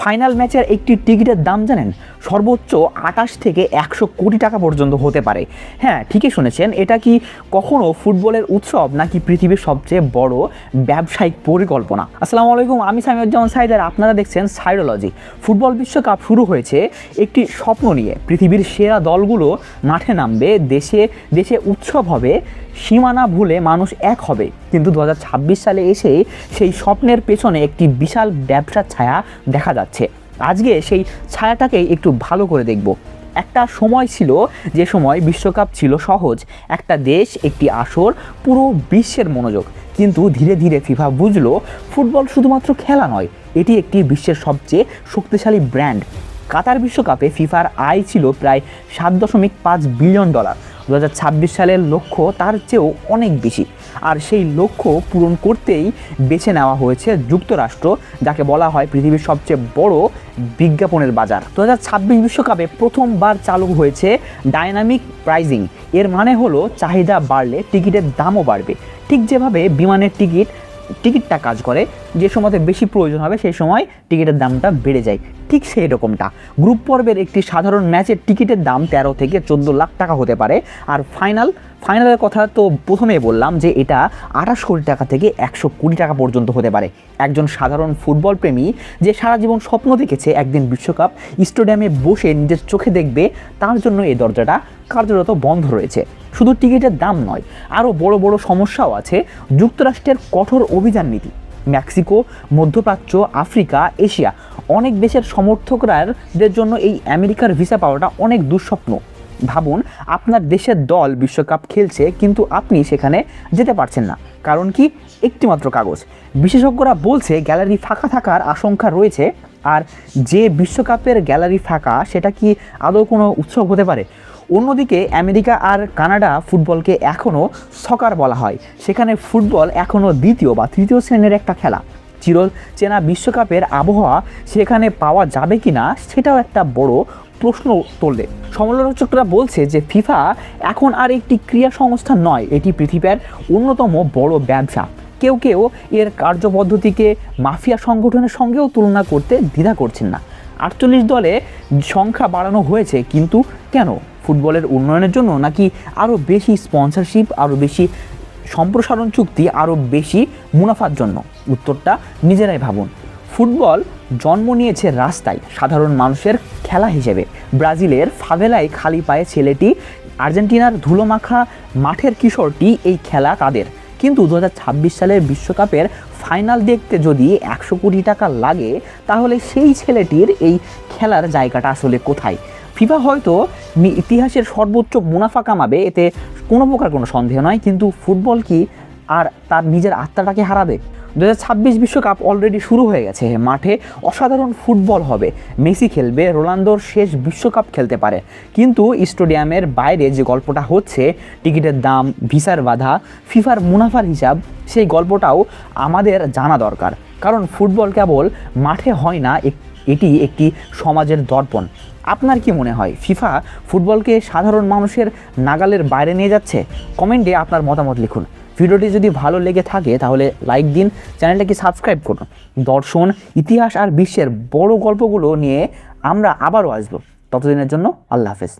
Final ম্যাচের একটি টিকিটের দাম জানেন? সর্বোচ্চ 28 থেকে 100 কোটি টাকা পর্যন্ত হতে পারে। হ্যাঁ, ঠিকই শুনেছেন। এটা কি কখনো ফুটবলের উৎসব নাকি পৃথিবীর সবচেয়ে বড় ব্যবসায়িক পরিকল্পনা? আসসালামু আলাইকুম, আমি সামিউজ্জামান সাইদ আর আপনারা দেখছেন সাইডোলজি। ফুটবল বিশ্বকাপ শুরু হয়েছে একটি স্বপ্ন নিয়ে। পৃথিবীর সেরা দলগুলো মাঠে নামবে, দেশে দেশে উৎসব হবে, সীমানা ভুলে মানুষ এক হবে। কিন্তু 2026 সালে এসে সেই স্বপ্নের পেছনে একটি বিশাল ব্যবসার ছায়া দেখা যাচ্ছে। আজকে সেই ছায়াটাকেই একটু ভালো করে দেখব। একটা সময় ছিল যে সময় বিশ্বকাপ ছিল সহজ, একটা দেশ, একটি আসর, পুরো বিশ্বের মনোযোগ। কিন্তু ধীরে ধীরে ফিফা বুঝলো ফুটবল শুধুমাত্র খেলা নয়, এটি একটি বিশ্বের সবচেয়ে শক্তিশালী ব্র্যান্ড। কাতার বিশ্বকাপে ফিফার আয় ছিল প্রায় $7.5 বিলিয়ন। 2026 সালের লক্ষ্য তার চেয়েও অনেক বেশি। আর সেই লক্ষ্য পূরণ করতেই বেছে নেওয়া হয়েছে যুক্তরাষ্ট্র, যাকে বলা হয় পৃথিবীর সবচেয়ে বড় বিজ্ঞাপনের বাজার। 2026 বিশ্বকাপে প্রথমবার চালু হয়েছে ডাইনামিক প্রাইজিং। এর মানে হলো চাহিদা বাড়লে টিকিটের দামও বাড়বে। ঠিক যেভাবে বিমানের টিকিটটা কাজ করে, যে সময়তে বেশি প্রয়োজন হবে সেই সময় টিকিটের দামটা বেড়ে যায়, ঠিক সেই রকমটা গ্রুপ পর্বের একটি সাধারণ ম্যাচের টিকিটের দাম 13 থেকে 14 লাখ টাকা হতে পারে। আর ফাইনালের কথা তো প্রথমেই বললাম যে এটা 28 কোটি টাকা থেকে 100 কোটি টাকা পর্যন্ত হতে পারে। একজন সাধারণ ফুটবল প্রেমী যে সারা জীবন স্বপ্ন দেখেছে একদিন বিশ্বকাপ স্টেডিয়ামে বসে নিজের চোখে দেখবে, তার জন্য এই দরজাটা কার্যরত বন্ধ রয়েছে। শুধু টিকিটের দাম নয়, আরও বড় বড় সমস্যাও আছে। যুক্তরাষ্ট্রের কঠোর অভিযান নীতি, মেক্সিকো, মধ্যপ্রাচ্য, আফ্রিকা, এশিয়া অনেক দেশের সমর্থকদের জন্য এই আমেরিকার ভিসা পাওয়াটা অনেক দুঃস্বপ্ন। ভাবুন, আপনার দেশের দল বিশ্বকাপ খেলছে কিন্তু আপনি সেখানে যেতে পারছেন না। কারণ কি? একটিমাত্র কাগজ। বিশেষজ্ঞরা বলছে গ্যালারি ফাঁকা থাকার আশঙ্কা রয়েছে। আর যে বিশ্বকাপের গ্যালারি ফাঁকা, সেটা কি আদৌ কোনো উৎসব হতে পারে? অন্যদিকে আমেরিকা আর কানাডা ফুটবলকে এখনও সকার বলা হয়। সেখানে ফুটবল এখনও দ্বিতীয় বা তৃতীয় শ্রেণীর একটা খেলা। চিরচেনা বিশ্বকাপের আবহাওয়া সেখানে পাওয়া যাবে কি না, সেটাও একটা বড় প্রশ্ন তোলে। সমালোচকরা বলছে যে ফিফা এখন আর একটি ক্রীড়া সংস্থা নয়, এটি পৃথিবীর অন্যতম বড় ব্যবসা। কেউ কেউ এর কার্যপদ্ধতিকে মাফিয়া সংগঠনের সঙ্গেও তুলনা করতে দ্বিধা করছেন না। 48 দলে সংখ্যা বাড়ানো হয়েছে, কিন্তু কেন? ফুটবলের উন্নয়নের জন্য, নাকি আরও বেশি স্পন্সরশিপ, আরও বেশি সম্প্রসারণ চুক্তি, আরও বেশি মুনাফার জন্য? উত্তরটা নিজেরাই ভাবুন। ফুটবল জন্ম নিয়েছে রাস্তায়, সাধারণ মানুষের খেলা হিসেবে। ব্রাজিলের ফাভেলায় খালি পায়ে ছেলেটি, আর্জেন্টিনার ধুলোমাখা মাঠের কিশোরটি, এই খেলা তাদের। কিন্তু 2026 সালের বিশ্বকাপের ফাইনাল দেখতে যদি 100 কোটি টাকা লাগে, তাহলে সেই ছেলেটির এই খেলার জায়গাটা আসলে কোথায়? ফিফা হয়তো ইতিহাসের সর্বোচ্চ মুনাফা কামাবে, এতে কোনো প্রকার কোনো সন্দেহ নয়। কিন্তু ফুটবল কি আর তার নিজের আত্মাটাকে হারাবে? 2026 বিশ্বকাপ অলরেডি শুরু হয়ে গেছে। মাঠে অসাধারণ ফুটবল হবে, মেসি খেলবে, রোনালদোর শেষ বিশ্বকাপ খেলতে পারে। কিন্তু স্টেডিয়ামের বাইরে যে গল্পটা হচ্ছে, টিকিটের দাম, ভিসার বাধা, ফিফার মুনাফার হিসাব, সেই গল্পটাও আমাদের জানা দরকার। কারণ ফুটবল কেবল মাঠে হয় না, এটি একটি সমাজের দর্পণ। আপনার কি মনে হয় ফিফা ফুটবলকে সাধারণ মানুষের নাগালের বাইরে নিয়ে যাচ্ছে? কমেন্টে আপনার মতামত লিখুন। ভিডিওটি যদি ভালো লেগে থাকে তাহলে লাইক দিন, চ্যানেলটাকে সাবস্ক্রাইব করুন। দর্শন, ইতিহাস আর বিশ্বের বড় গল্পগুলো নিয়ে আমরা আবারও আসবো। ততদিনের জন্য আল্লাহ হাফেজ।